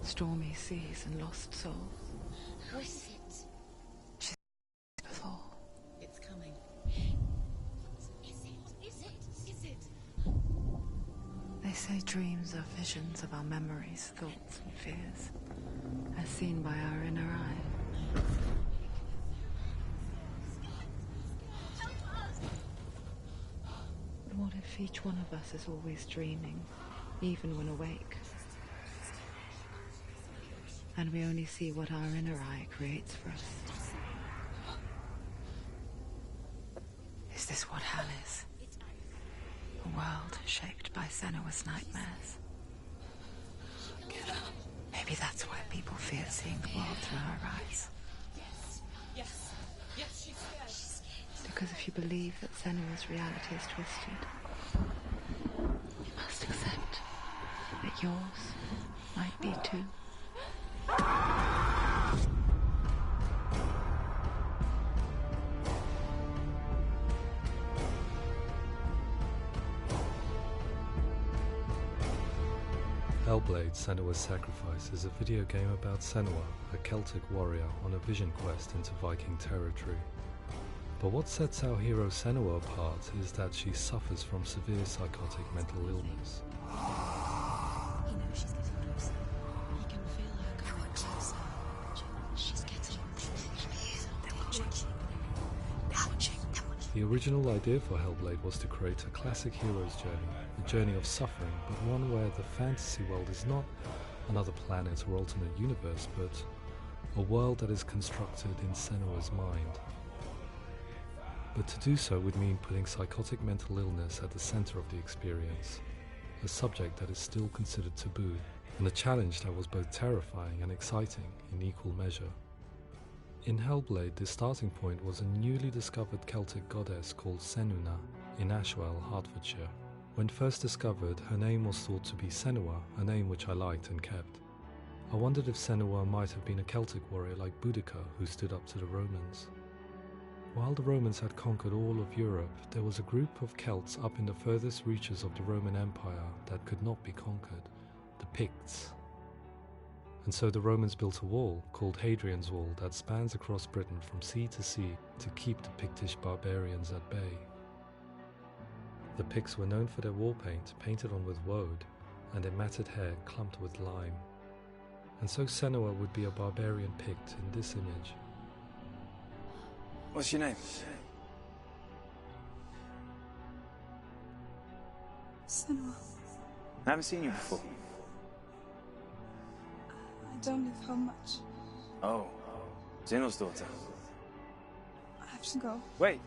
stormy seas and lost souls. Who is it? She's before. It's coming. Is it? They say dreams are visions of our memories, thoughts and fears, as seen by our inner eye. What if each one of us is always dreaming, even when awake? And we only see what our inner eye creates for us. Is this what hell is? A world shaped by Senua's nightmares. Maybe that's why people fear seeing the world through her eyes. Yes, she's scared. Because if you believe that Senua's reality is twisted, you must accept that yours might be too. Hellblade: Senua's Sacrifice is a video game about Senua, a Celtic warrior on a vision quest into Viking territory. But what sets our hero Senua apart is that she suffers from severe psychotic mental illness. He knows she's getting closer. He can feel her coming closer. She's getting closer. They're watching. The original idea for Hellblade was to create a classic hero's journey, a journey of suffering, but one where the fantasy world is not another planet or alternate universe, but a world that is constructed in Senua's mind. But to do so would mean putting psychotic mental illness at the center of the experience, a subject that is still considered taboo, and a challenge that was both terrifying and exciting in equal measure. In Hellblade, the starting point was a newly discovered Celtic goddess called Senuna in Ashwell, Hertfordshire. When first discovered, her name was thought to be Senua, a name which I liked and kept. I wondered if Senua might have been a Celtic warrior like Boudica who stood up to the Romans. While the Romans had conquered all of Europe, there was a group of Celts up in the furthest reaches of the Roman Empire that could not be conquered, the Picts. And so the Romans built a wall, called Hadrian's Wall, that spans across Britain from sea to sea to keep the Pictish barbarians at bay. The Picts were known for their war paint, painted on with woad, and their matted hair clumped with lime. And so Senua would be a barbarian Pict in this image. What's your name? Senua. I haven't seen you before. I don't live home much. Oh, Zeno's daughter. I have to go. Wait.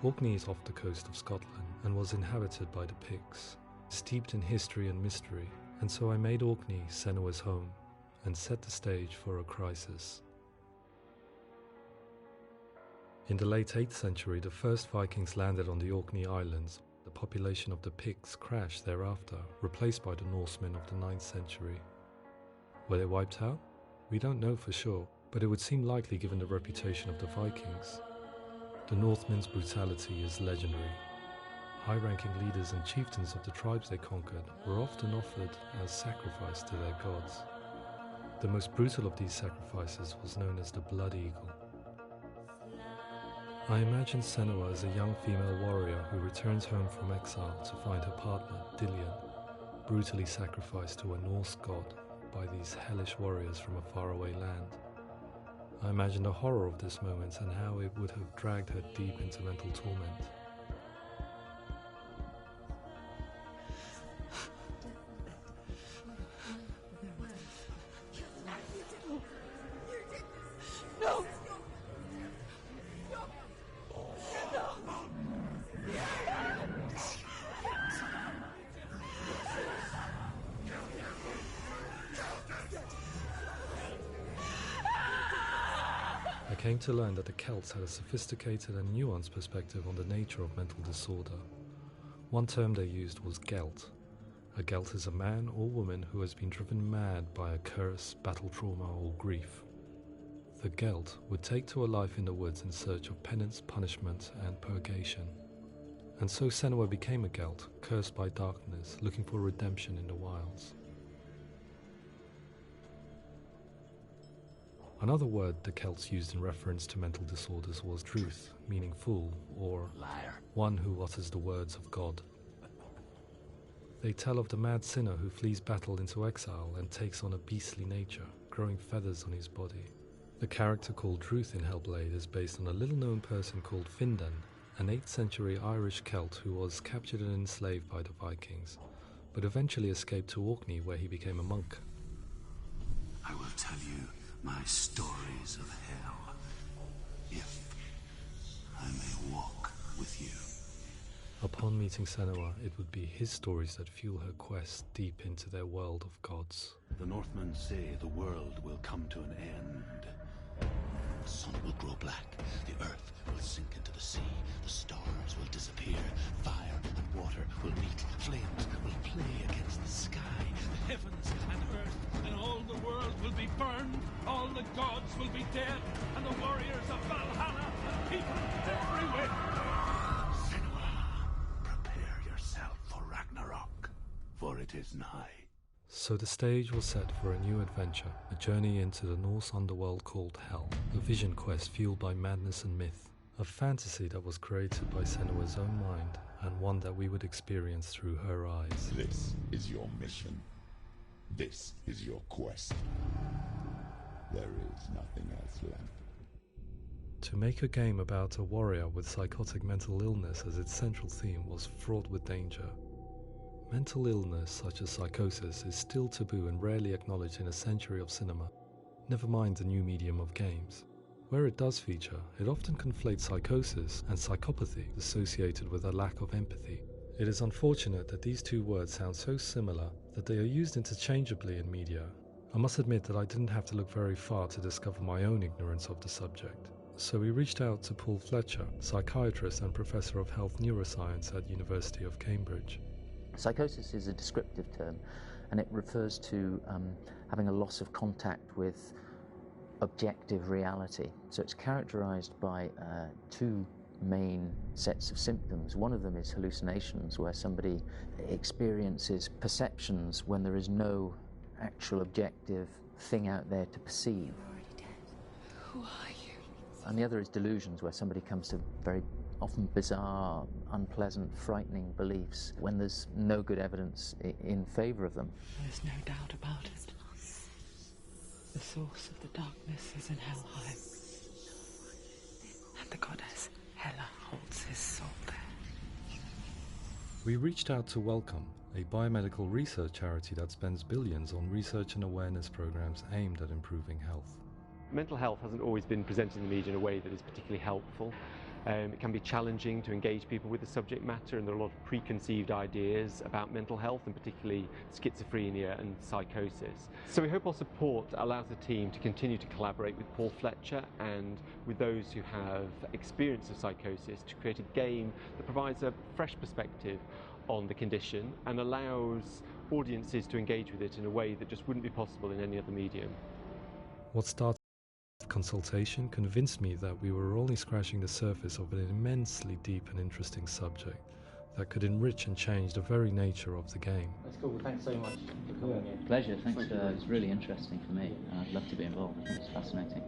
Orkney is off the coast of Scotland and was inhabited by the Picts, steeped in history and mystery, and so I made Orkney Senua's home and set the stage for a crisis. In the late 8th century, the first Vikings landed on the Orkney Islands. The population of the Picts crashed thereafter, replaced by the Norsemen of the 9th century. Were they wiped out? We don't know for sure, but it would seem likely given the reputation of the Vikings. The Northmen's brutality is legendary. High-ranking leaders and chieftains of the tribes they conquered were often offered as sacrifice to their gods. The most brutal of these sacrifices was known as the Blood Eagle. I imagine Senua as a young female warrior who returns home from exile to find her partner, Dillion, brutally sacrificed to a Norse god by these hellish warriors from a faraway land. I imagine the horror of this moment and how it would have dragged her deep into mental torment. No! I came to learn that the Celts had a sophisticated and nuanced perspective on the nature of mental disorder. One term they used was Gelt. A Gelt is a man or woman who has been driven mad by a curse, battle trauma, or grief. The Gelt would take to a life in the woods in search of penance, punishment, and purgation. And so Senua became a Gelt, cursed by darkness, looking for redemption in the wilds. Another word the Celts used in reference to mental disorders was druth, meaning fool, or Liar. one who utters the words of God. They tell of the mad sinner who flees battle into exile and takes on a beastly nature, growing feathers on his body. The character called Druth in Hellblade is based on a little-known person called Findan, an 8th century Irish Celt who was captured and enslaved by the Vikings, but eventually escaped to Orkney where he became a monk. I will tell you my stories of hell, if I may walk with you. Upon meeting Senua, it would be his stories that fuel her quest deep into their world of gods. The Northmen say the world will come to an end. The sun will grow black, the earth will sink into the sea, the stars will disappear, fire and water will meet, flames will play against the sky, the heavens and earth and all the world will be burned, all the gods will be dead, and the warriors of Valhalla, people everywhere. Senua, prepare yourself for Ragnarok, for it is nigh. So the stage was set for a new adventure, a journey into the Norse underworld called Hell, a vision quest fueled by madness and myth, a fantasy that was created by Senua's own mind, and one that we would experience through her eyes. This is your mission. This is your quest. There is nothing else left. To make a game about a warrior with psychotic mental illness as its central theme was fraught with danger. Mental illness such as psychosis is still taboo and rarely acknowledged in a century of cinema, never mind the new medium of games. Where it does feature, it often conflates psychosis and psychopathy associated with a lack of empathy. It is unfortunate that these two words sound so similar that they are used interchangeably in media. I must admit that I didn't have to look very far to discover my own ignorance of the subject. So we reached out to Paul Fletcher, psychiatrist and professor of health neuroscience at University of Cambridge. Psychosis is a descriptive term, and it refers to having a loss of contact with objective reality. So it's characterized by two main sets of symptoms. One of them is hallucinations, where somebody experiences perceptions when there is no actual objective thing out there to perceive. You're already dead. Who are you? And the other is delusions, where somebody comes to very often bizarre, unpleasant, frightening beliefs when there's no good evidence in favour of them. There's no doubt about it. The source of the darkness is in Helheim. And the goddess Hela holds his soul there. We reached out to Welcome, a biomedical research charity that spends billions on research and awareness programs aimed at improving health. Mental health hasn't always been presented in the media in a way that is particularly helpful. It can be challenging to engage people with the subject matter, and there are a lot of preconceived ideas about mental health, and particularly schizophrenia and psychosis. So we hope our support allows the team to continue to collaborate with Paul Fletcher and with those who have experience of psychosis to create a game that provides a fresh perspective on the condition and allows audiences to engage with it in a way that just wouldn't be possible in any other medium. What started consultation convinced me that we were only scratching the surface of an immensely deep and interesting subject that could enrich and change the very nature of the game. That's cool. Thanks so much for coming here. Pleasure. Thanks. It's really interesting for me. I'd love to be involved. I think it's fascinating.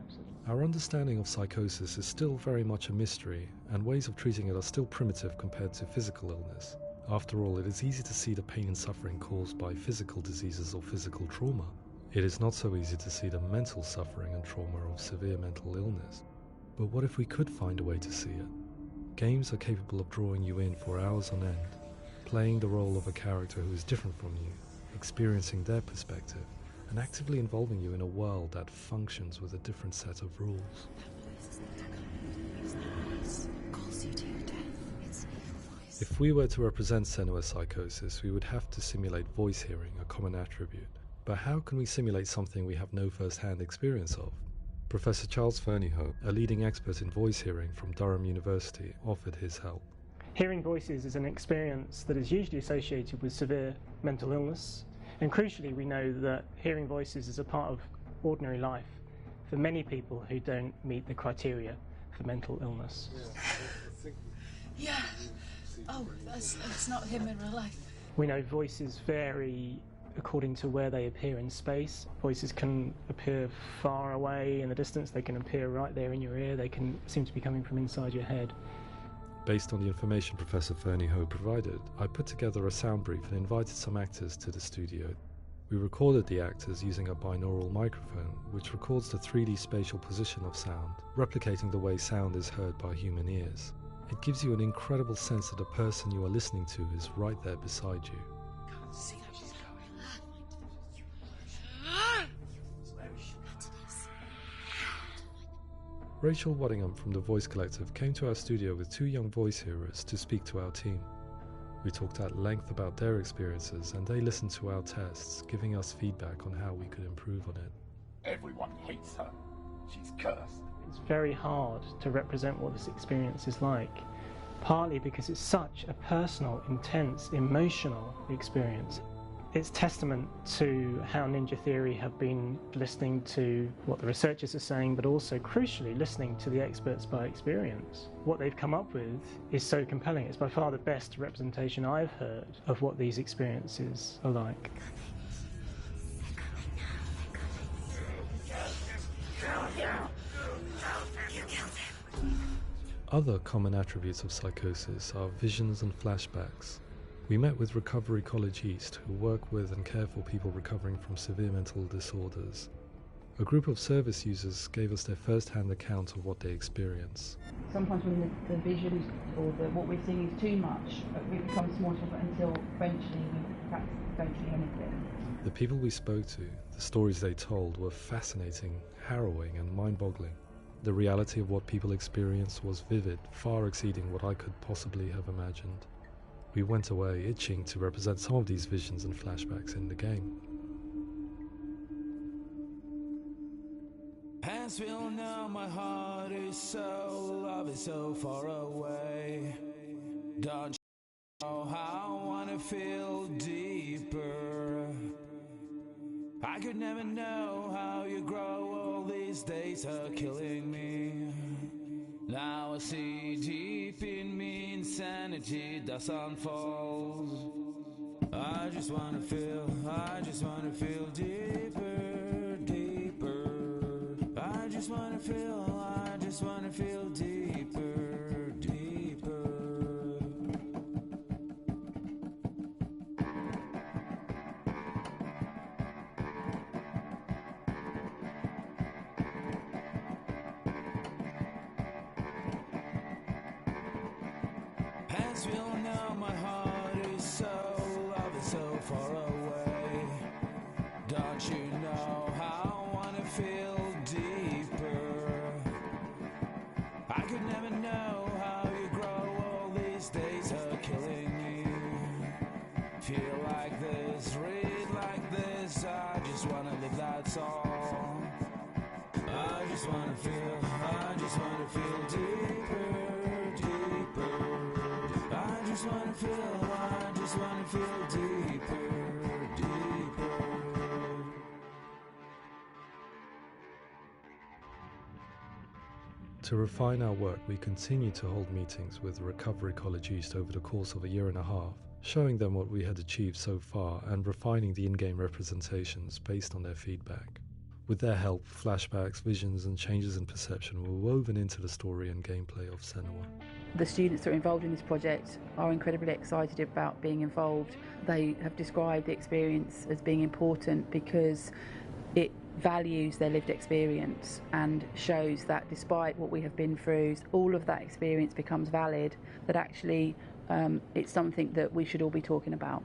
Absolutely. Our understanding of psychosis is still very much a mystery, and ways of treating it are still primitive compared to physical illness. After all, it is easy to see the pain and suffering caused by physical diseases or physical trauma. It is not so easy to see the mental suffering and trauma of severe mental illness. But what if we could find a way to see it? Games are capable of drawing you in for hours on end, playing the role of a character who is different from you, experiencing their perspective, and actively involving you in a world that functions with a different set of rules. If we were to represent Senua's psychosis, we would have to simulate voice hearing, a common attribute. But how can we simulate something we have no first-hand experience of? Professor Charles Fernyhough, a leading expert in voice hearing from Durham University, offered his help. Hearing voices is an experience that is usually associated with severe mental illness, and crucially we know that hearing voices is a part of ordinary life for many people who don't meet the criteria for mental illness. Yeah. Oh, that's not him in real life. We know voices vary according to where they appear in space. Voices can appear far away in the distance, they can appear right there in your ear, they can seem to be coming from inside your head. Based on the information Professor Fernie Ho provided, I put together a sound brief and invited some actors to the studio. We recorded the actors using a binaural microphone, which records the 3D spatial position of sound, replicating the way sound is heard by human ears. It gives you an incredible sense that the person you are listening to is right there beside you. Can't see how she's going. Rachel Waddingham from the Voice Collective came to our studio with 2 young voice hearers to speak to our team. We talked at length about their experiences and they listened to our tests, giving us feedback on how we could improve on it. Everyone hates her. She's cursed. It's very hard to represent what this experience is like, partly because it's such a personal, intense, emotional experience. It's testament to how Ninja Theory have been listening to what the researchers are saying, but also, crucially, listening to the experts by experience. What they've come up with is so compelling. It's by far the best representation I've heard of what these experiences are like. Other common attributes of psychosis are visions and flashbacks. We met with Recovery College East, who work with and care for people recovering from severe mental disorders. A group of service users gave us their first-hand account of what they experience. Sometimes when the visions or what we're seeing is too much, it becomes more difficult until eventually we perhaps don't see anything. The people we spoke to, the stories they told, were fascinating, harrowing and mind-boggling. The reality of what people experienced was vivid, far exceeding what I could possibly have imagined. We went away itching to represent some of these visions and flashbacks in the game. As we all know, my heart is so, love is so far away. Don't you know how I wanna feel deeper? I could never know how you grow, all these days are killing me. Now I see deep in me insanity does unfold. I just wanna feel deeper, deeper. I just wanna feel deeper, deeper. As we all know, my heart is so, love is so far away. Don't you know how I wanna feel deeper? I could never know how you grow, all these days are killing me. Feel like this, read like this, I just wanna live, that's all. I just wanna feel deeper, deeper. I just wanna feel deeper, deeper. To refine our work, we continue to hold meetings with Recovery College East over the course of a year and a half, showing them what we had achieved so far and refining the in-game representations based on their feedback. With their help, flashbacks, visions and changes in perception were woven into the story and gameplay of Senua. The students that are involved in this project are incredibly excited about being involved. They have described the experience as being important because it values their lived experience and shows that despite what we have been through, all of that experience becomes valid, that actually it's something that we should all be talking about.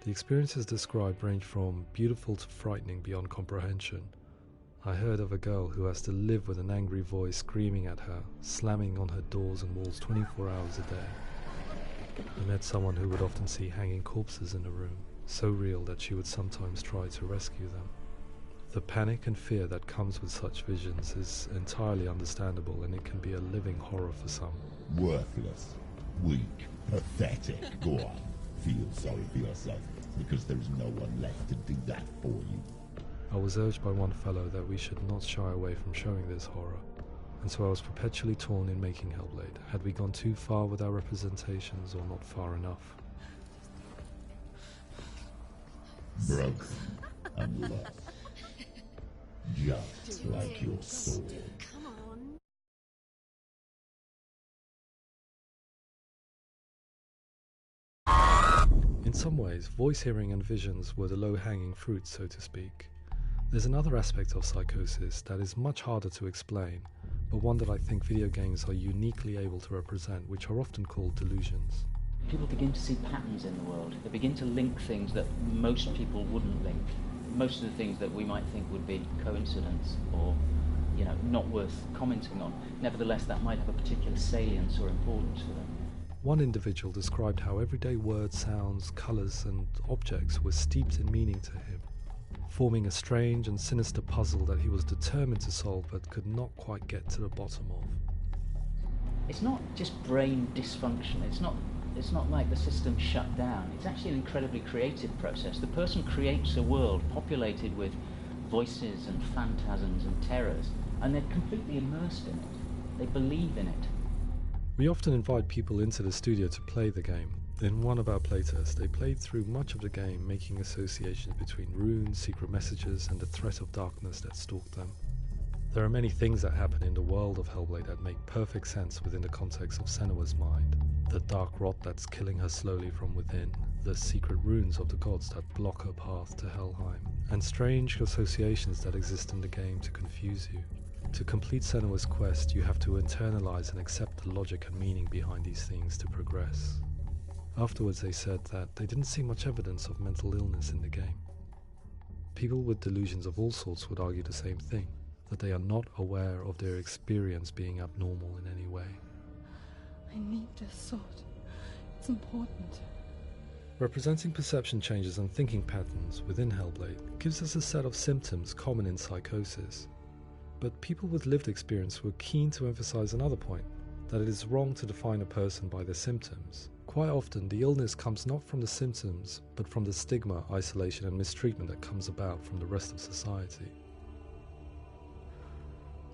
The experiences described range from beautiful to frightening beyond comprehension. I heard of a girl who has to live with an angry voice screaming at her, slamming on her doors and walls 24 hours a day. I met someone who would often see hanging corpses in a room, so real that she would sometimes try to rescue them. The panic and fear that comes with such visions is entirely understandable, and it can be a living horror for some. Worthless, weak, pathetic. Go on, feel sorry for yourself, because there is no one left to do that for you. I was urged by one fellow that we should not shy away from showing this horror, and so I was perpetually torn in making Hellblade. Had we gone too far with our representations or not far enough? broken and lost. Just like your soul. Come on. In some ways, voice hearing and visions were the low-hanging fruit, so to speak. There's another aspect of psychosis that is much harder to explain, but one that I think video games are uniquely able to represent, which are often called delusions. People begin to see patterns in the world. They begin to link things that most people wouldn't link. Most of the things that we might think would be coincidence or, not worth commenting on. Nevertheless, that might have a particular salience or importance for them. One individual described how everyday words, sounds, colours and objects were steeped in meaning to him, forming a strange and sinister puzzle that he was determined to solve but could not quite get to the bottom of. It's not just brain dysfunction. It's not like the system shut down. It's actually an incredibly creative process. The person creates a world populated with voices and phantasms and terrors, and they're completely immersed in it. They believe in it. We often invite people into the studio to play the game. In one of our playtests, they played through much of the game, making associations between runes, secret messages, and the threat of darkness that stalked them. There are many things that happen in the world of Hellblade that make perfect sense within the context of Senua's mind. The dark rot that's killing her slowly from within, the secret runes of the gods that block her path to Helheim, and strange associations that exist in the game to confuse you. To complete Senua's quest, you have to internalize and accept the logic and meaning behind these things to progress. Afterwards, they said that they didn't see much evidence of mental illness in the game. People with delusions of all sorts would argue the same thing, that they are not aware of their experience being abnormal in any way. I need this sword. It's important. Representing perception changes and thinking patterns within Hellblade gives us a set of symptoms common in psychosis. But people with lived experience were keen to emphasize another point, that it is wrong to define a person by their symptoms. Quite often, the illness comes not from the symptoms, but from the stigma, isolation and mistreatment that comes about from the rest of society.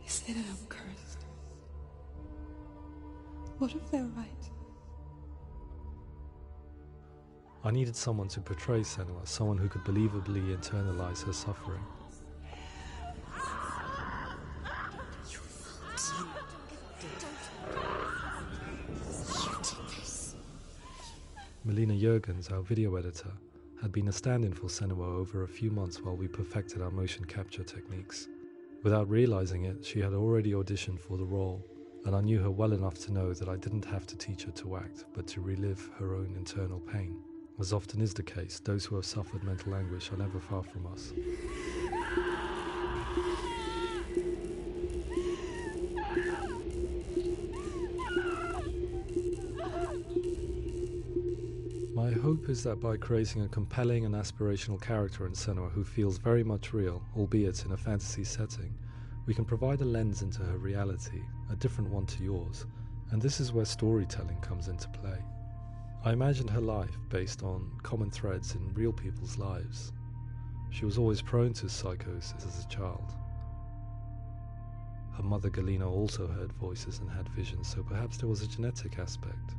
They say that I'm cursed. What if they're right? I needed someone to portray Senua, someone who could believably internalize her suffering. Melina Jurgens, our video editor, had been a stand-in for Senua over a few months while we perfected our motion capture techniques. Without realizing it, she had already auditioned for the role, and I knew her well enough to know that I didn't have to teach her to act, but to relive her own internal pain. As often is the case, those who have suffered mental anguish are never far from us. My hope is that by creating a compelling and aspirational character in Senua who feels very much real, albeit in a fantasy setting, we can provide a lens into her reality, a different one to yours, and this is where storytelling comes into play. I imagined her life based on common threads in real people's lives. She was always prone to psychosis as a child. Her mother Galina also heard voices and had visions, so perhaps there was a genetic aspect.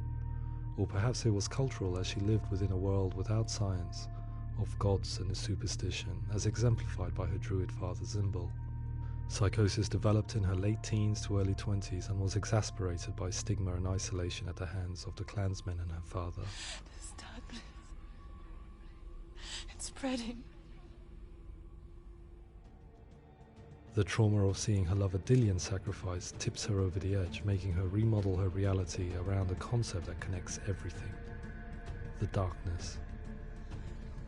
Or perhaps it was cultural, as she lived within a world without science, of gods and superstition, as exemplified by her druid father Zimbal. Psychosis developed in her late teens to early 20s and was exasperated by stigma and isolation at the hands of the clansmen and her father. This darkness. It's spreading. The trauma of seeing her lover Dillian sacrificed tips her over the edge, making her remodel her reality around a concept that connects everything: the darkness.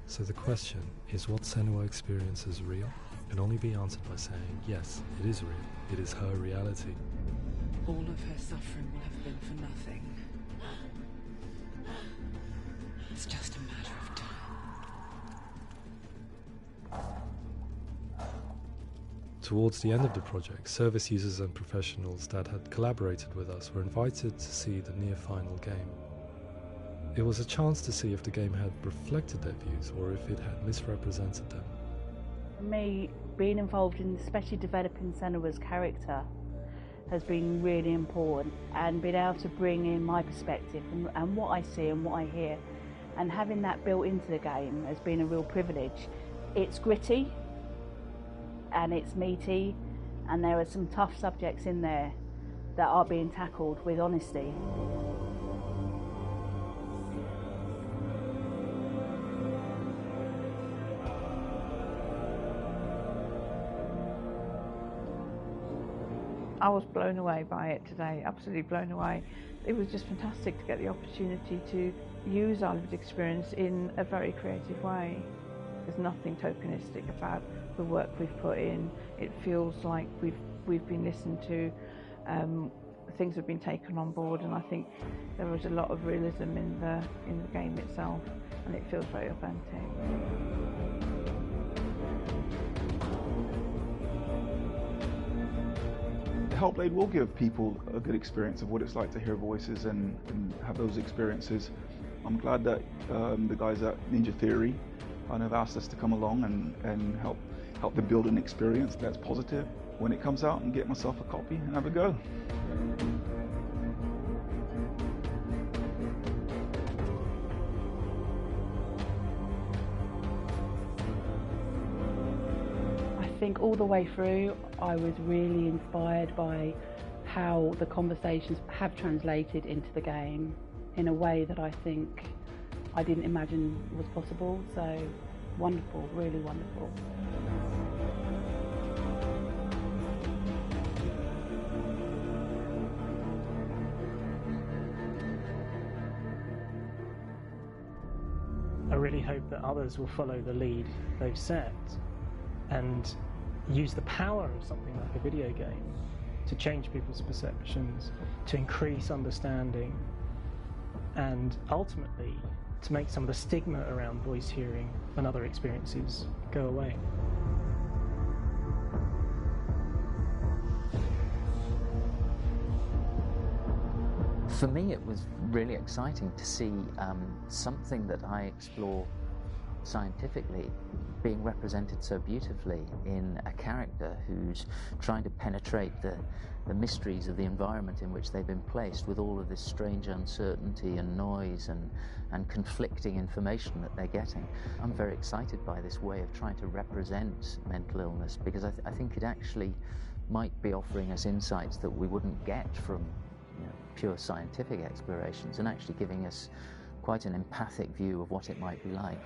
So the question, is what Senua experiences real? Can only be answered by saying, yes, it is real. It is her reality. All of her suffering will have been for nothing. It's just a matter of time. Towards the end of the project, service users and professionals that had collaborated with us were invited to see the near-final game. It was a chance to see if the game had reflected their views or if it had misrepresented them. For me, being involved in especially developing Senua's character has been really important, and being able to bring in my perspective and what I see and what I hear and having that built into the game has been a real privilege. It's gritty and it's meaty, and there are some tough subjects in there that are being tackled with honesty. I was blown away by it today, absolutely blown away. It was just fantastic to get the opportunity to use our lived experience in a very creative way. There's nothing tokenistic about the work we've put in. It feels like we've been listened to, things have been taken on board, and I think there was a lot of realism in the game itself, and it feels very authentic. Hellblade will give people a good experience of what it's like to hear voices and have those experiences. I'm glad that the guys at Ninja Theory kind of asked us to come along and help them build an experience that's positive when it comes out, and get myself a copy and have a go. I think all the way through I was really inspired by how the conversations have translated into the game in a way that I think I didn't imagine was possible. So wonderful, really wonderful. I really hope that others will follow the lead they've set and use the power of something like a video game to change people's perceptions, to increase understanding, and ultimately to make some of the stigma around voice hearing and other experiences go away. For me, it was really exciting to see something that I explore scientifically being represented so beautifully in a character who's trying to penetrate the mysteries of the environment in which they've been placed, with all of this strange uncertainty and noise and conflicting information that they're getting. I'm very excited by this way of trying to represent mental illness, because I think it actually might be offering us insights that we wouldn't get from pure scientific explorations, and actually giving us quite an empathic view of what it might be like.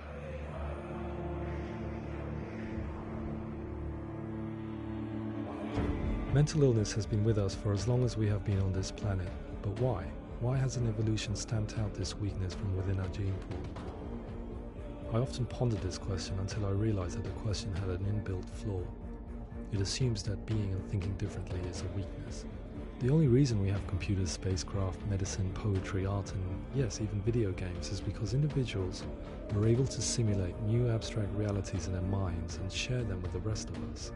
Mental illness has been with us for as long as we have been on this planet, but why? Why hasn't evolution stamped out this weakness from within our gene pool? I often pondered this question until I realized that the question had an inbuilt flaw. It assumes that being and thinking differently is a weakness. The only reason we have computers, spacecraft, medicine, poetry, art, and yes, even video games is because individuals are able to simulate new abstract realities in their minds and share them with the rest of us.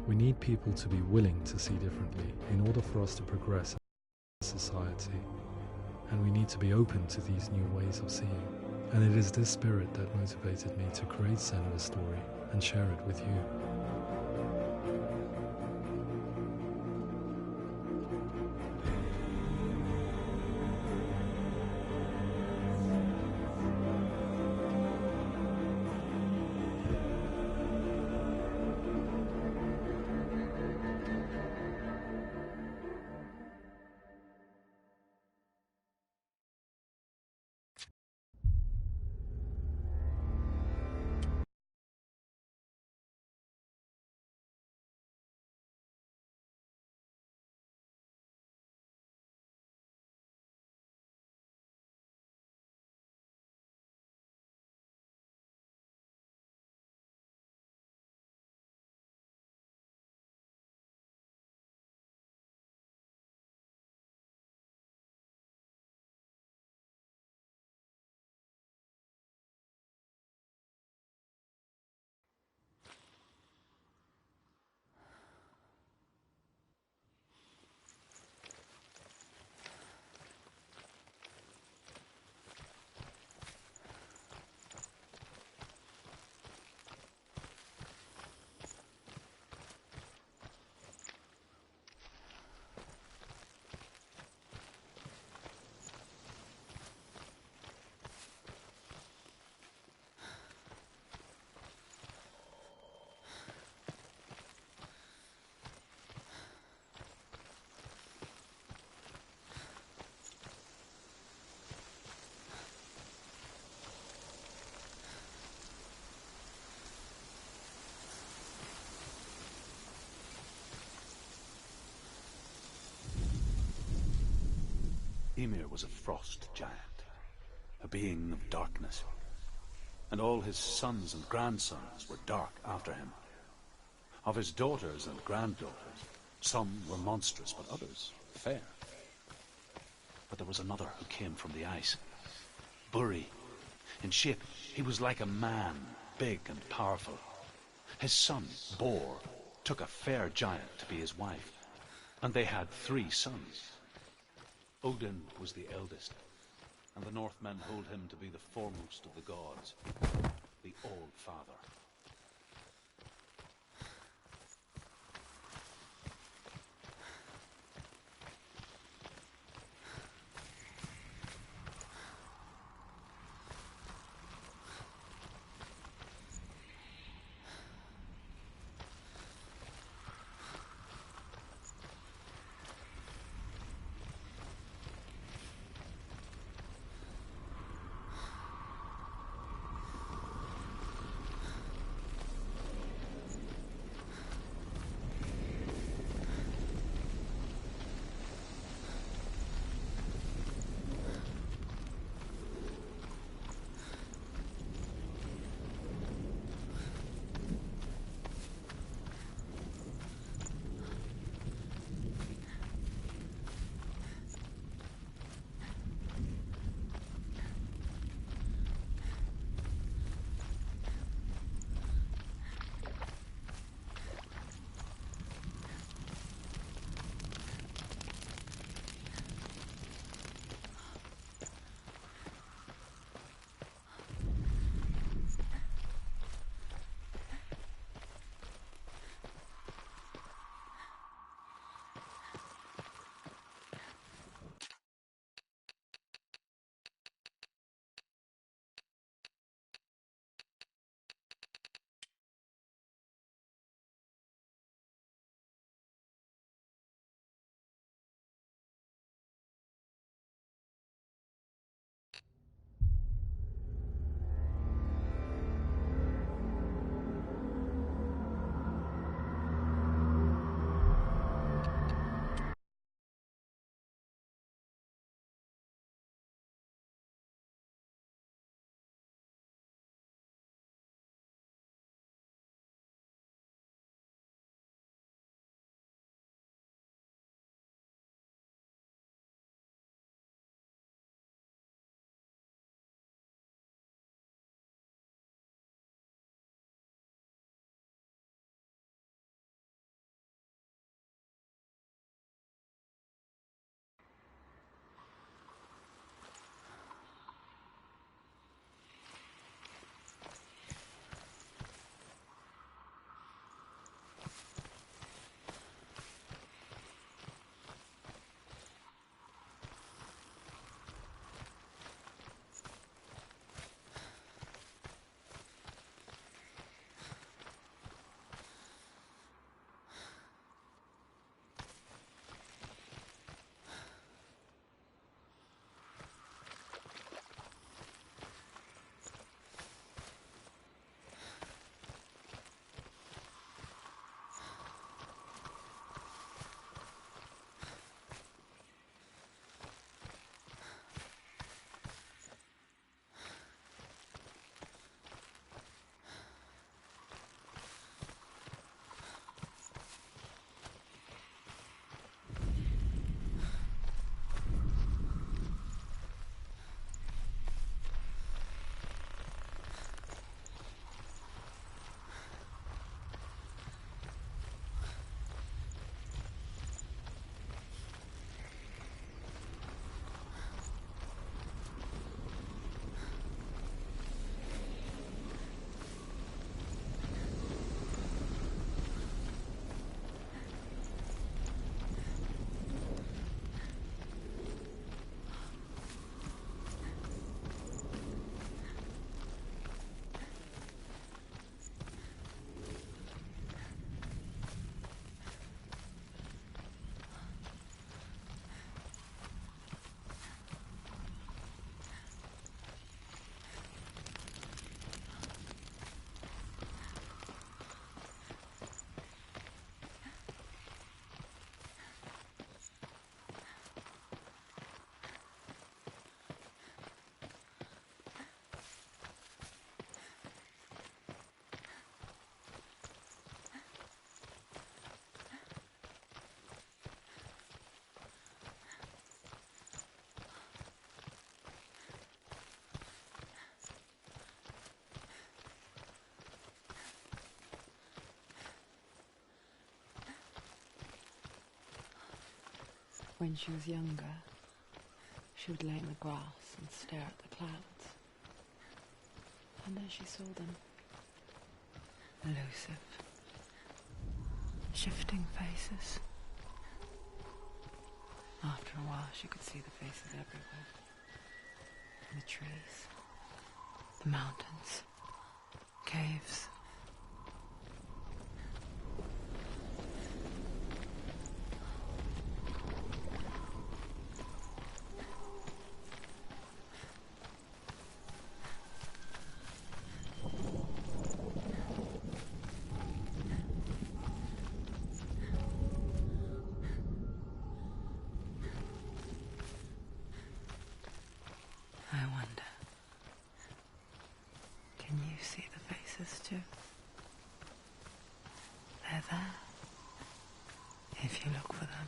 We need people to be willing to see differently in order for us to progress as a society, and we need to be open to these new ways of seeing. And it is this spirit that motivated me to create Senua's story and share it with you. Ymir was a frost giant, a being of darkness, and all his sons and grandsons were dark after him. Of his daughters and granddaughters, some were monstrous, but others fair. But there was another who came from the ice. Buri. In shape, he was like a man, big and powerful. His son, Bor, took a fair giant to be his wife, and they had 3 sons. Odin was the eldest, and the Northmen hold him to be the foremost of the gods, the All-Father. When she was younger, she would lay in the grass and stare at the clouds. And as she saw them, elusive, shifting faces. After a while, she could see the faces everywhere. In the trees, the mountains, caves. I wonder, can you see the faces too? They're there, if you look for them.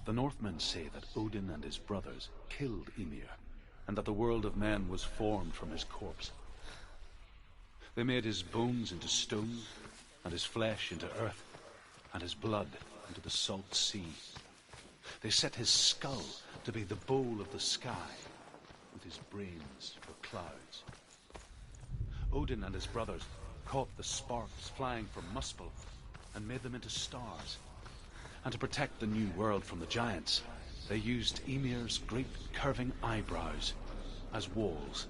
The Northmen say that Odin and his brothers killed Ymir, and that the world of men was formed from his corpse. They made his bones into stone, and his flesh into earth, and his blood into the salt sea. They set his skull to be the bowl of the sky, with his brains for clouds. Odin and his brothers caught the sparks flying from Muspel and made them into stars. And to protect the new world from the giants, they used Ymir's great curving eyebrows as walls.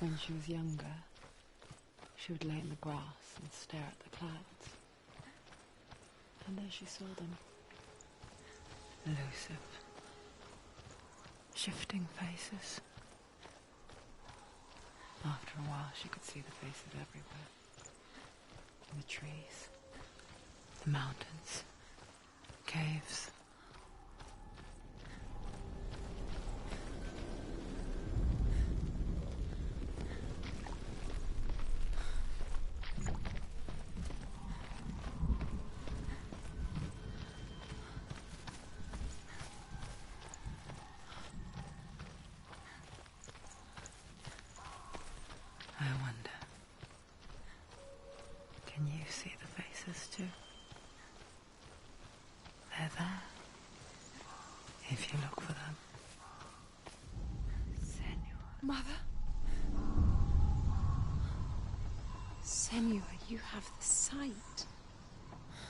When she was younger, she would lay in the grass and stare at the clouds. And there she saw them. Elusive. Shifting faces. After a while, she could see the faces everywhere. In the trees, the mountains, caves. I wonder, can you see the faces too? They're there, if you look for them. Senua. Mother? Senua, you have the sight.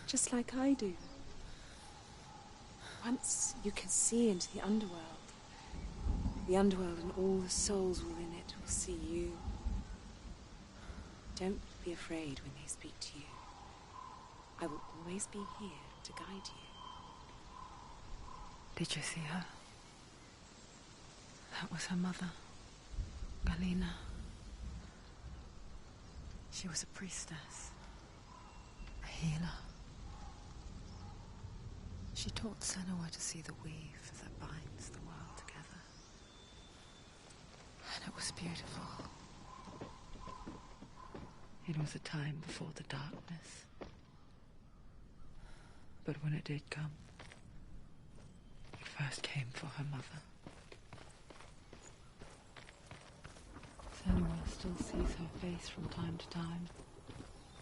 Just like I do. Once you can see into the underworld and all the souls within it will see you. Don't be afraid when they speak to you. I will always be here to guide you. Did you see her? That was her mother, Galina. She was a priestess, a healer. She taught Senua to see the weave that binds the world together. And it was beautiful. It was a time before the darkness. But when it did come, it first came for her mother. Senua still sees her face from time to time,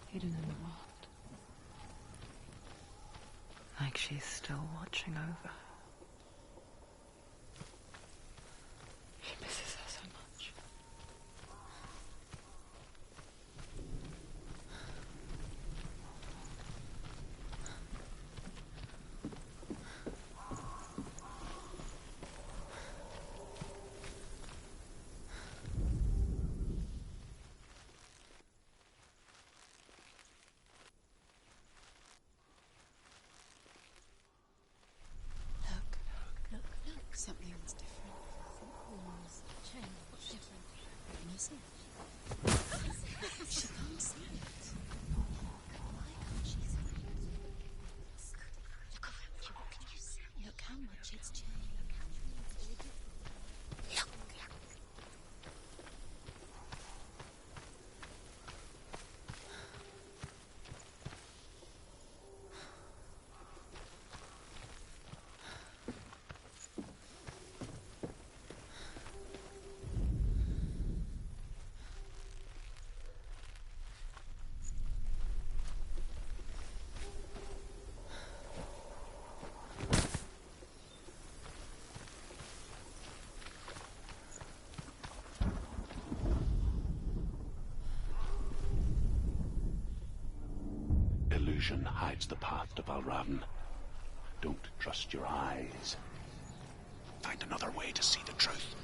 hidden in the world. Like she's still watching over her. She misses her so much. Look, something's different. Something's changed. What's different? Can you see it? She can't see it. Why can't she see it? Look around you. What can you see? Look how much it's changed. Look. Illusion hides the path to Valravn. Don't trust your eyes. Find another way to see the truth.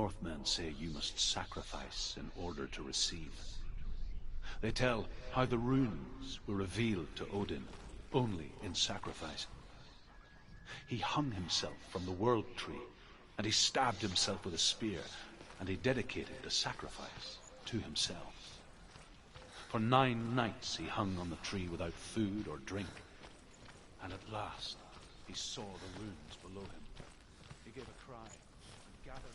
Northmen say you must sacrifice in order to receive. They tell how the runes were revealed to Odin only in sacrifice. He hung himself from the world tree, and he stabbed himself with a spear, and he dedicated the sacrifice to himself. For 9 nights he hung on the tree without food or drink, and at last he saw the runes below him. He gave a cry and gathered them.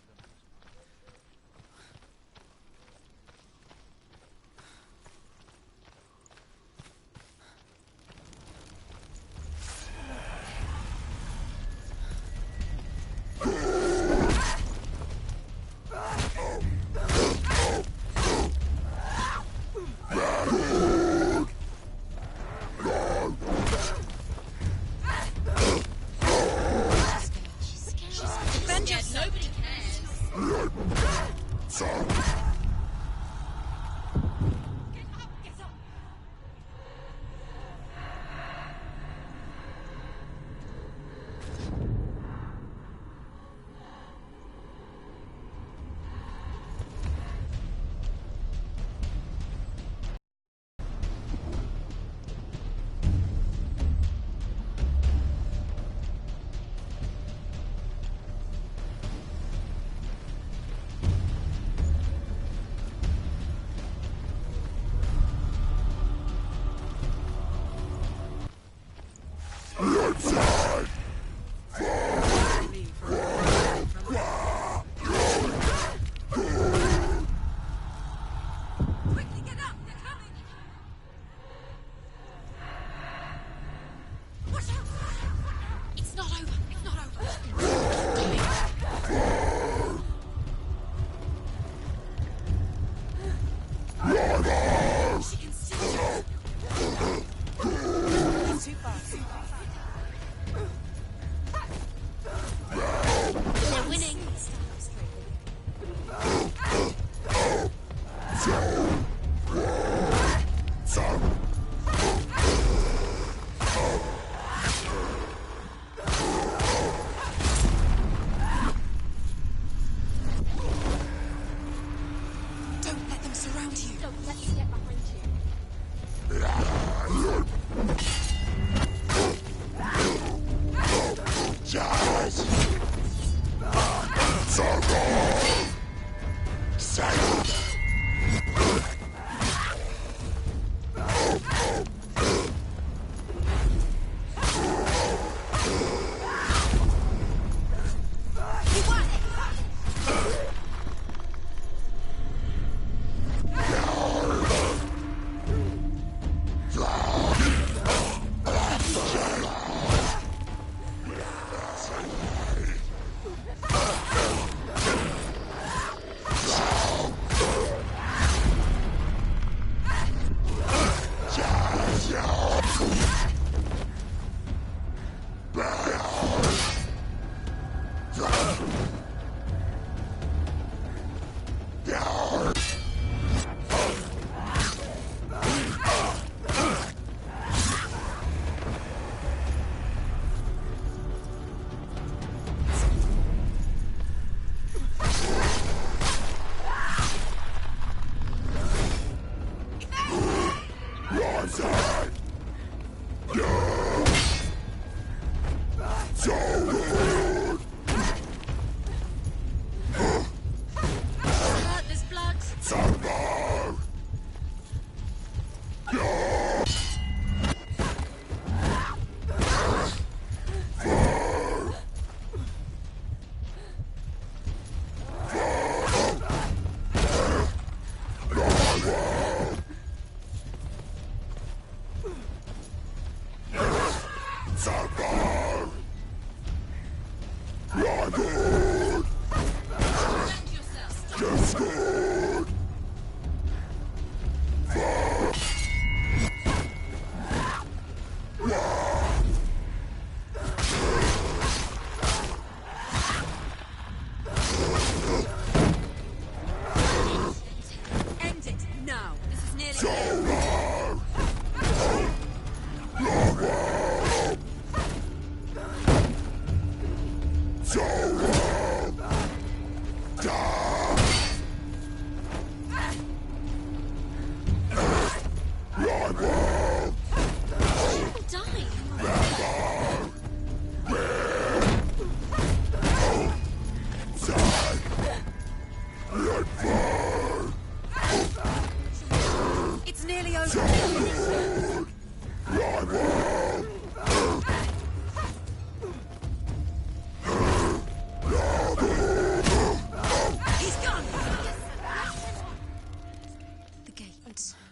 Die!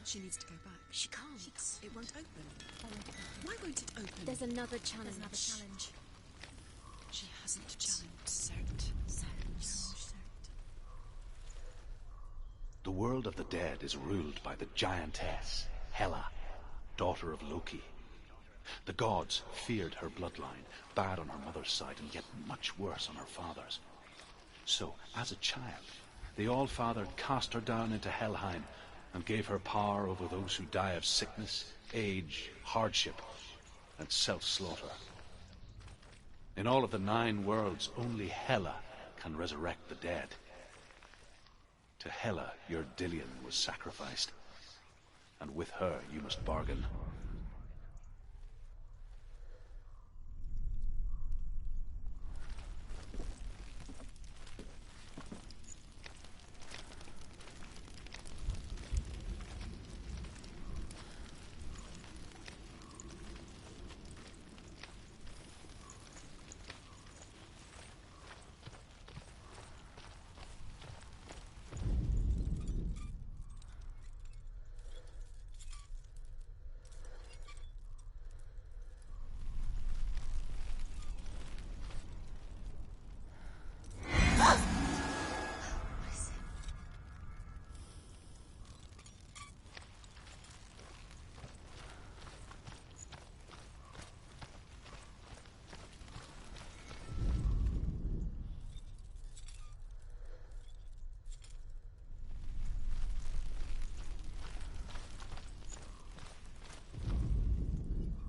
She needs to go back. She can't. It won't open. Why won't it open? There's another challenge. She hasn't challenged Cert. The world of the dead is ruled by the giantess, Hela, daughter of Loki. The gods feared her bloodline, bad on her mother's side and yet much worse on her father's. So, as a child, the All-Father cast her down into Helheim and gave her power over those who die of sickness, age, hardship, and self-slaughter. In all of the 9 worlds, only Hela can resurrect the dead. To Hela, your Dillion was sacrificed, and with her you must bargain.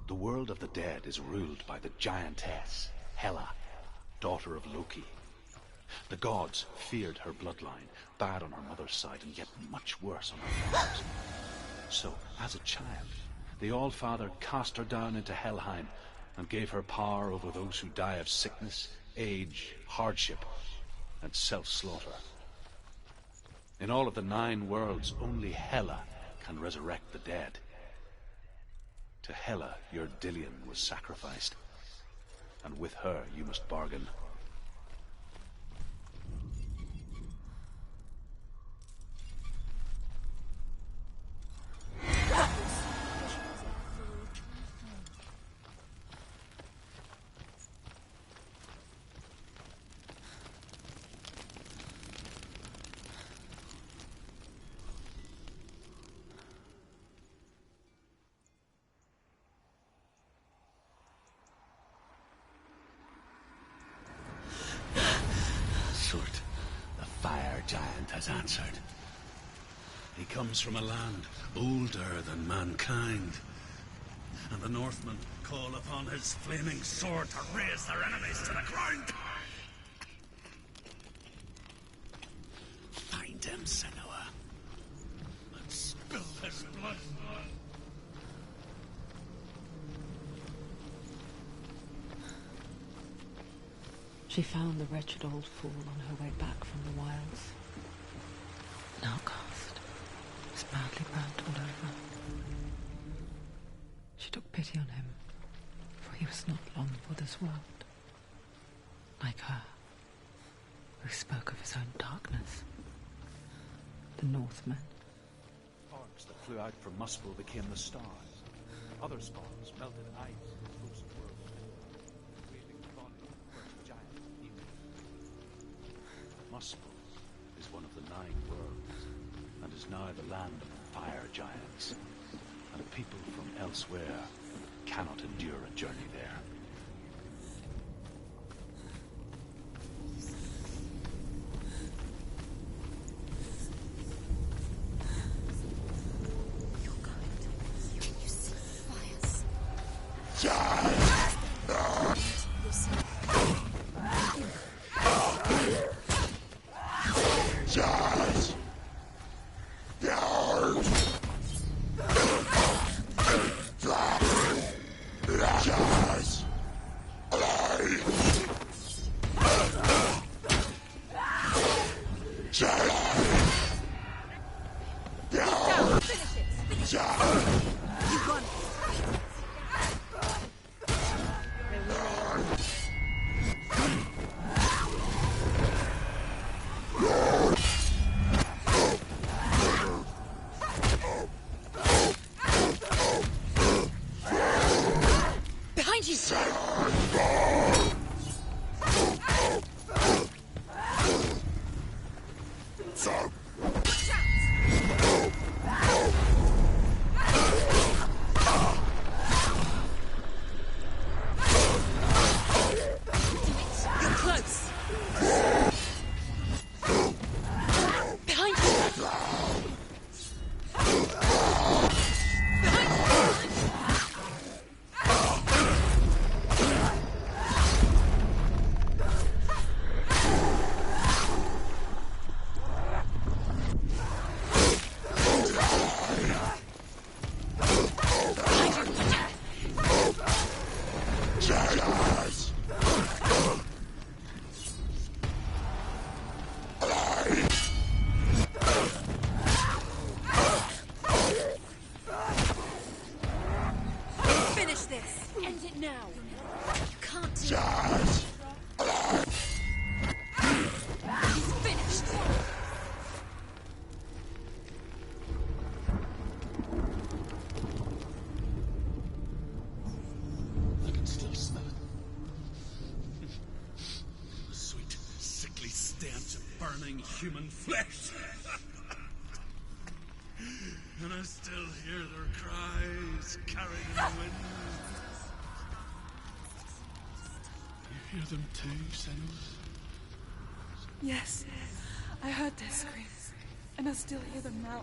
The world of the dead is ruled by the giantess, Hela, daughter of Loki. The gods feared her bloodline, bad on her mother's side and yet much worse on her father's. So, as a child, the All-Father cast her down into Helheim and gave her power over those who die of sickness, age, hardship, and self-slaughter. In all of the 9 worlds, only Hela can resurrect the dead. To Hela, your Dillion was sacrificed, and with her you must bargain. Has answered. He comes from a land older than mankind, and the Northmen call upon his flaming sword to raise their enemies to the ground. Find him, Senua, and spill his blood. She found the wretched old fool on her way back from the wilds. An outcast, was badly burnt all over. She took pity on him, for he was not long for this world. Like her, who spoke of his own darkness. The Northmen. Sparks that flew out from Muspel became the stars. Other sparks melted ice in the frozen world. Waving body, first giant Muspel is one of the 9 worlds, and is now the land of fire giants, and people from elsewhere cannot endure a journey there. burning human flesh. And I still hear their cries carried in the wind. You hear them too, Senos? Yes, I heard their screams, and I still hear them now.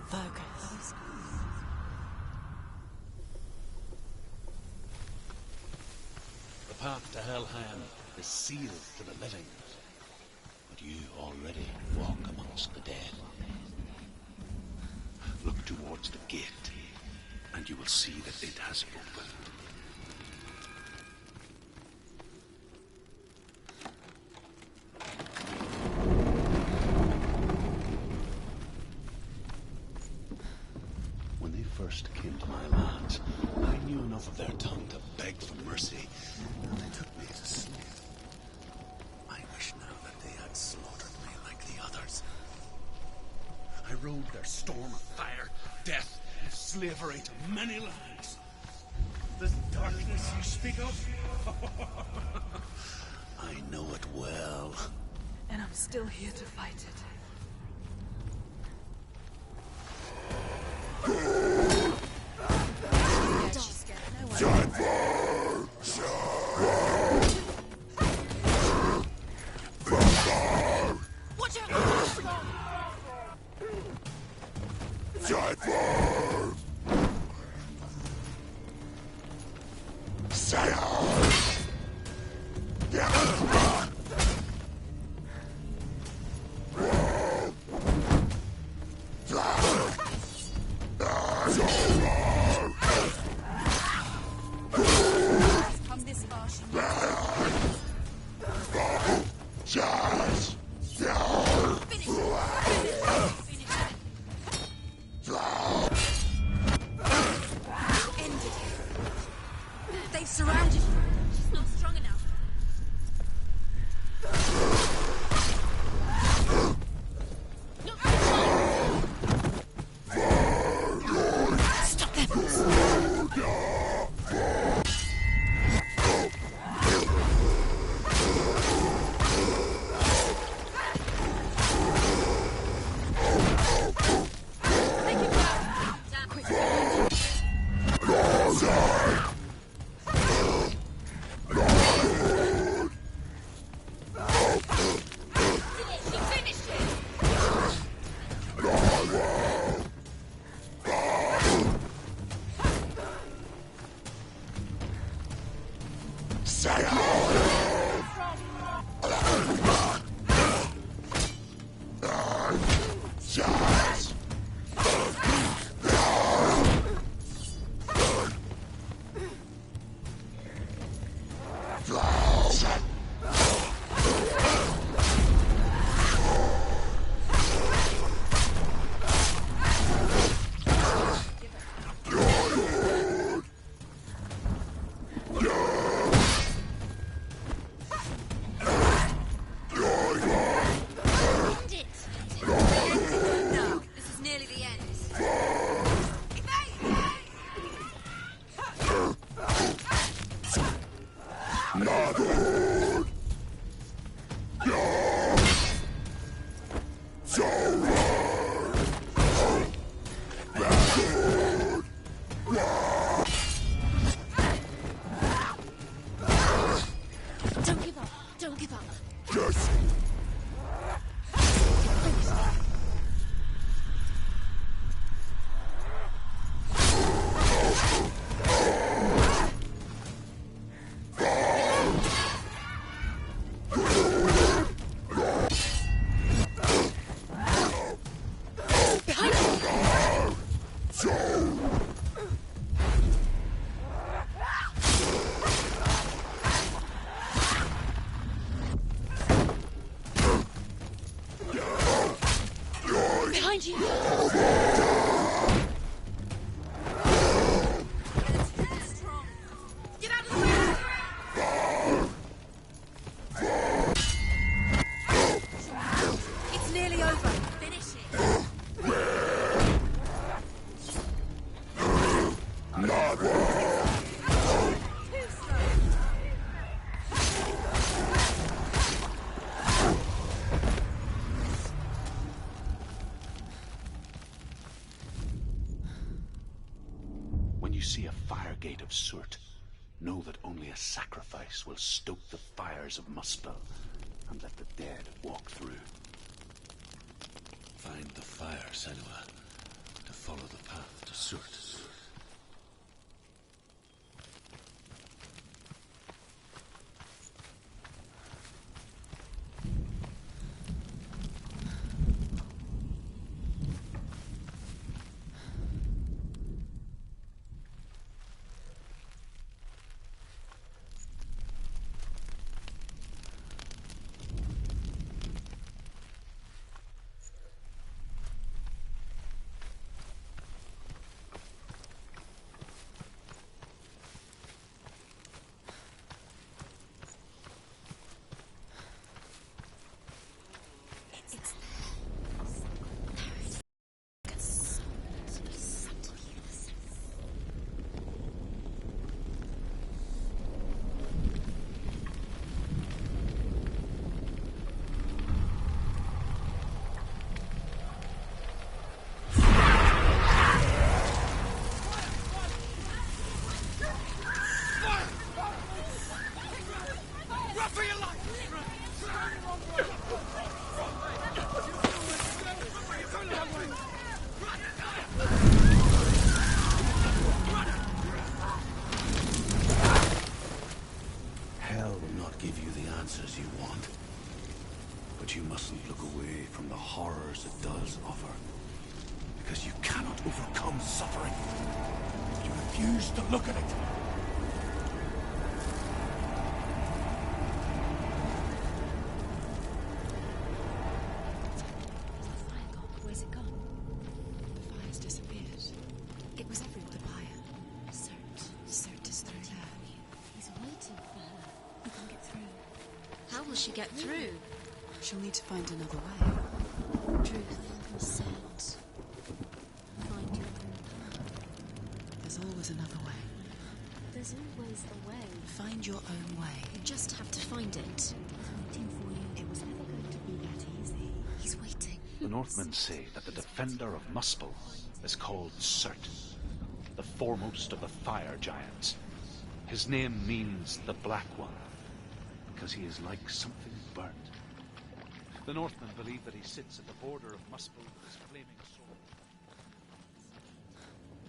Focus. The path to Helheim is sealed to the living, but you already walk amongst the dead. Look towards the gate, and you will see that it has opened. When they first came to my lands, I knew enough of their tongue to beg for mercy, and they took me as a slave. I wish now that they had slaughtered me like the others. I rode their storm of fire, death, and slavery to many lands. This darkness you speak of, I know it well. And I'm still here to fight it. They've surrounded you. She's not strong enough. Stop them! Don't give up. Don't give up. Yes. find you! Get out of the way! It's nearly over. Finish it. When you see a fire gate of Surt, know that only a sacrifice will stoke the fires of Muspel and let the dead walk through. Find the fire, Senua, to follow the path to Surt. Hell will not give you the answers you want. But you mustn't look away from the horrors it does offer. Because you cannot overcome suffering. You refuse to look at it. Where's it gone? The fire's disappeared. It was everywhere. The pyre. Surt is through there. He's waiting for her. We can get through. How will she get through? She'll need to find another way. Truth said, find your own path. There's always another way. There's always a way. Find your own way. You just have to find it. He's waiting for you. It was never going to be that easy. He's waiting. The Northmen say that the defender of Muspel is called Surt, the foremost of the fire giants. His name means the Black One, because he is like something burnt. The Northmen believe that he sits at the border of Muspel with his flaming sword.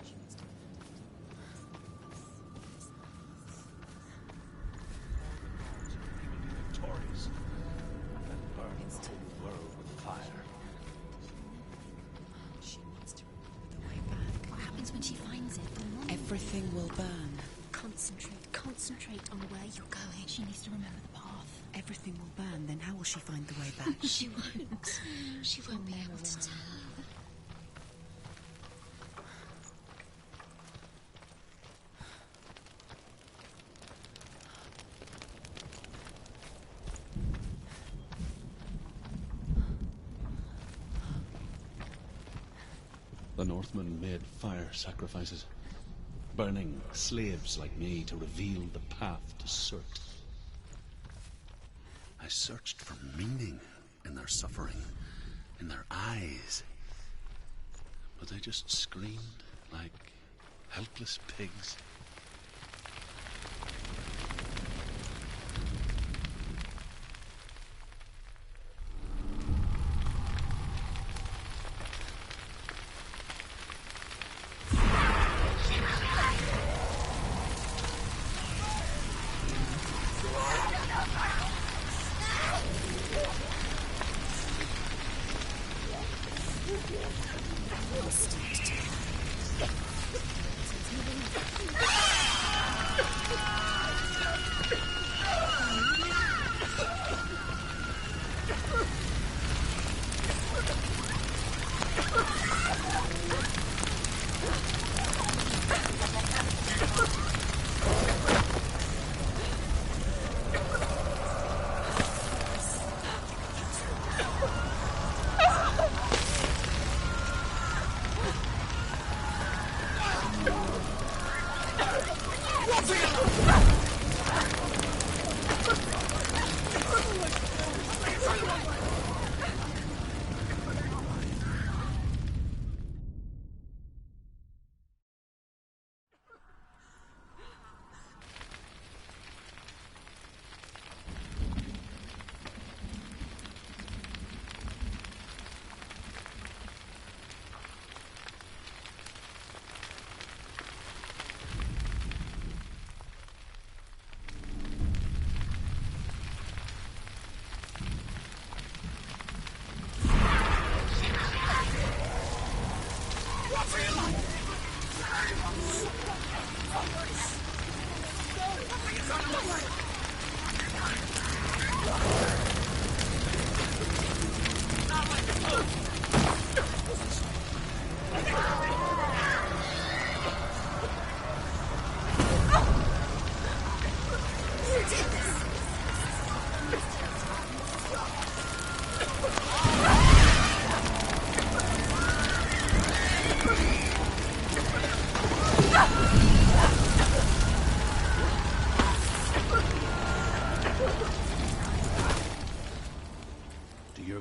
He will be victorious and then burn the whole world with fire. She wants to remember the way back. What happens when she finds it? Everything will burn. Concentrate on where you're going. She needs to remember the path. Everything will burn, then how will she find the way back? She won't. She won't be able to tell. The Northmen made fire sacrifices, burning slaves like me to reveal the path to Surt. I searched for meaning in their suffering, in their eyes, but they just screamed like helpless pigs.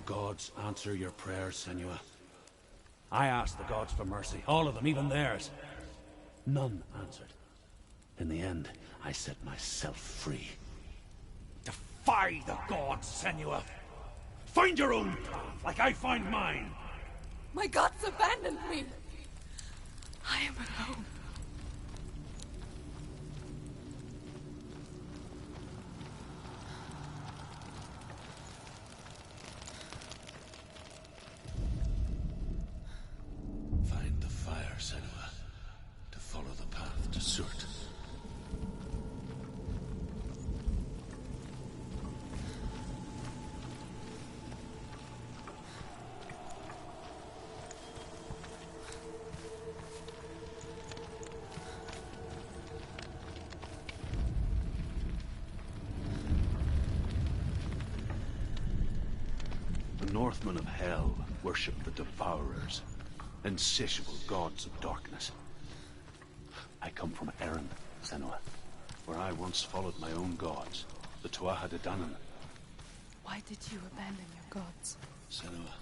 gods answer your prayers, Senua? I asked the gods for mercy, all of them, even theirs. None answered. In the end, I set myself free. Defy the gods, Senua! Find your own path, like I find mine! My gods abandoned me! I am alone. Find the fire, Senua, to follow the path to Surt. The Northmen of Hell worship the Devourers, insatiable gods of darkness. I come from Erin, Senua, where I once followed my own gods, the Tuatha De Danann. Why did you abandon your gods? Senua,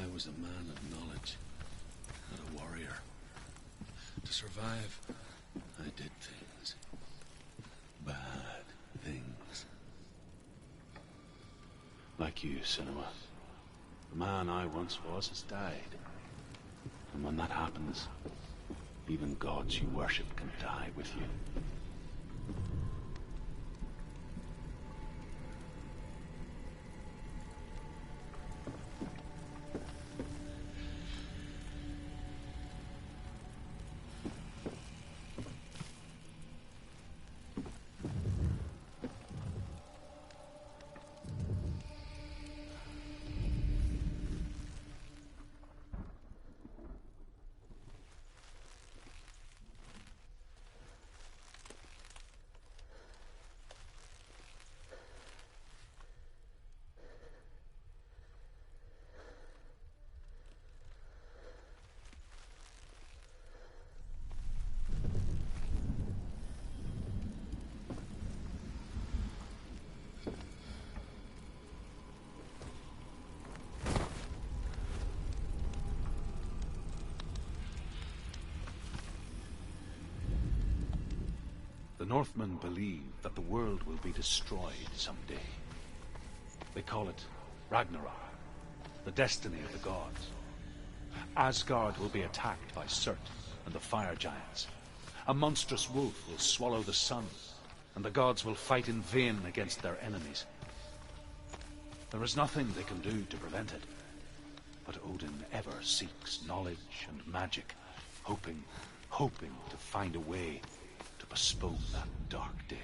I was a man of knowledge, not a warrior. To survive, I did things. Bad things. Like you, Senua. The man I once was has died. And when that happens, even gods you worship can die with you. The Northmen believe that the world will be destroyed someday. They call it Ragnarok, the destiny of the gods. Asgard will be attacked by Surt and the fire giants. A monstrous wolf will swallow the sun, and the gods will fight in vain against their enemies. There is nothing they can do to prevent it, but Odin ever seeks knowledge and magic, hoping to find a way to postpone that dark day.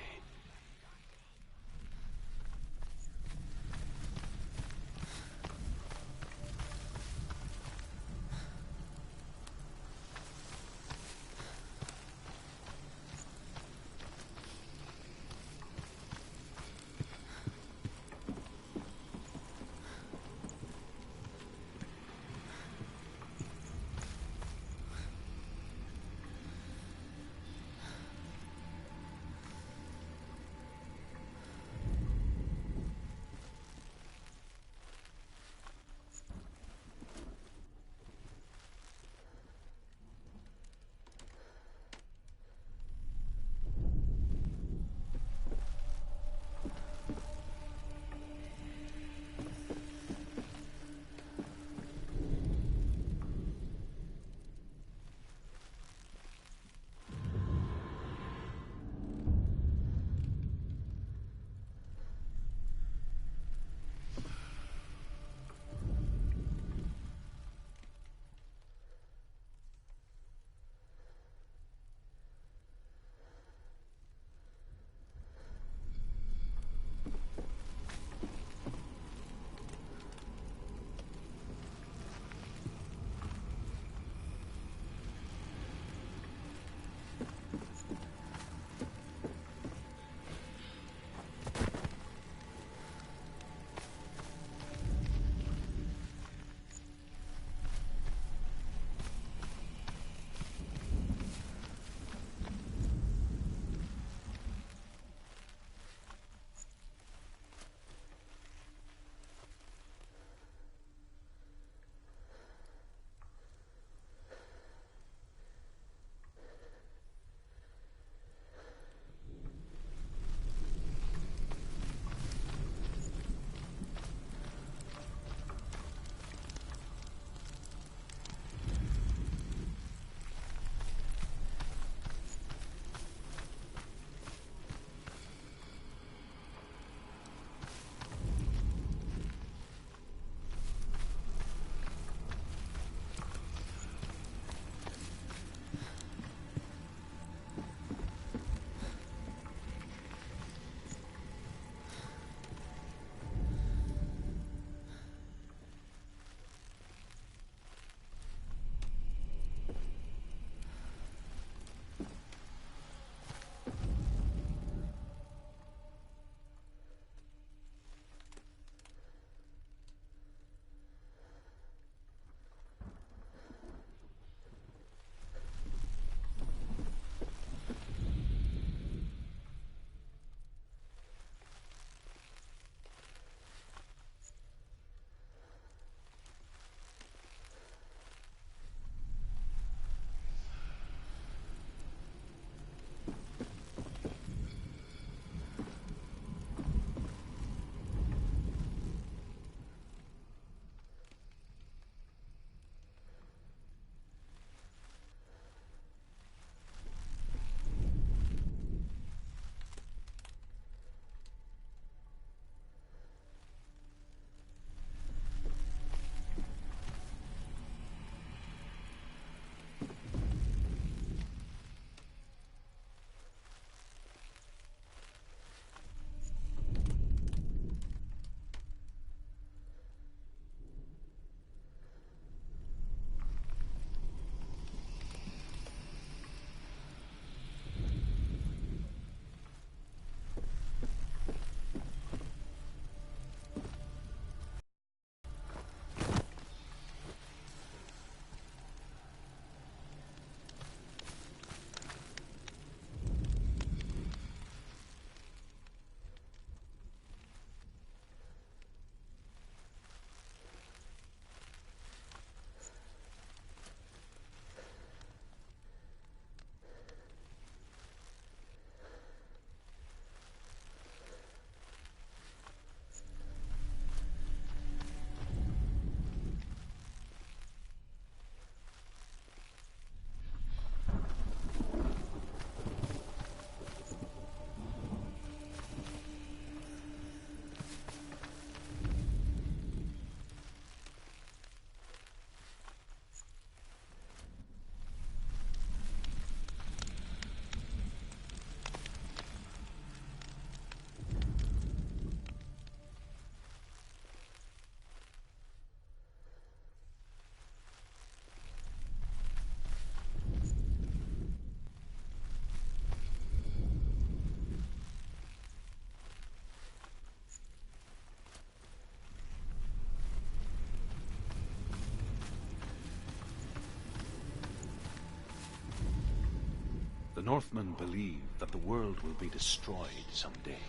Northmen believe that the world will be destroyed someday.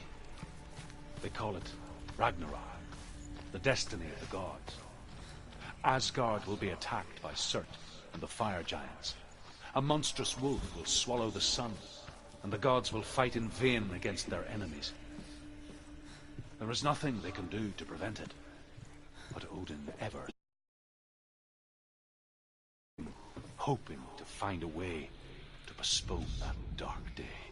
They call it Ragnarok, the destiny of the gods. Asgard will be attacked by Surt and the fire giants. A monstrous wolf will swallow the sun, and the gods will fight in vain against their enemies. There is nothing they can do to prevent it, but Odin ever hoping to find a way to postpone that dark day.